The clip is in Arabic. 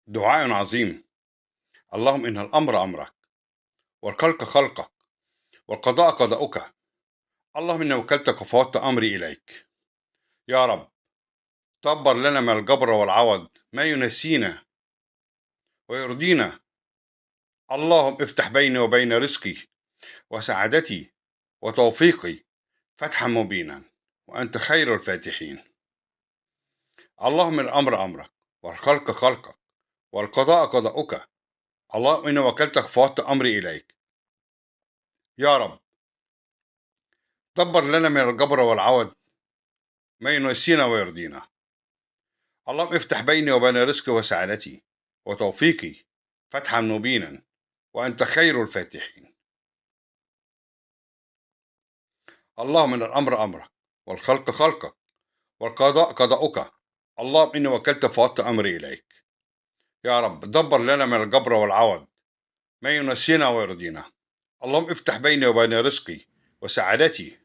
دعاء عظيم. اللهم إن الأمر أمرك، والخلق خلقك، والقضاء قضاؤك. اللهم إني وكلتك وفوضت أمري إليك. يا رب، دبر لنا من الجبر والعوض ما ينسينا ويرضينا. اللهم افتح بيني وبين رزقي وسعادتي وتوفيقي فتحا مبينا، وأنت خير الفاتحين. اللهم الأمر أمرك، والخلق خلقك، والقضاء قضاؤك. اللهم إني وكلتك فوضت أمري إليك. يا رب، دبر لنا من الجبر والعوض ما ينسينا ويرضينا. اللهم افتح بيني وبين رزقي وسعادتي وتوفيقي فتحا مبينا، وأنت خير الفاتحين. اللهم إن الأمر أمرك، والخلق خلقك، والقضاء قضاؤك. اللهم إني وكلت فوضت أمري إليك. يا رب، دبر لنا من الجبر والعوض ما ينسينا ويرضينا. اللهم افتح بيني وبين رزقي وسعادتي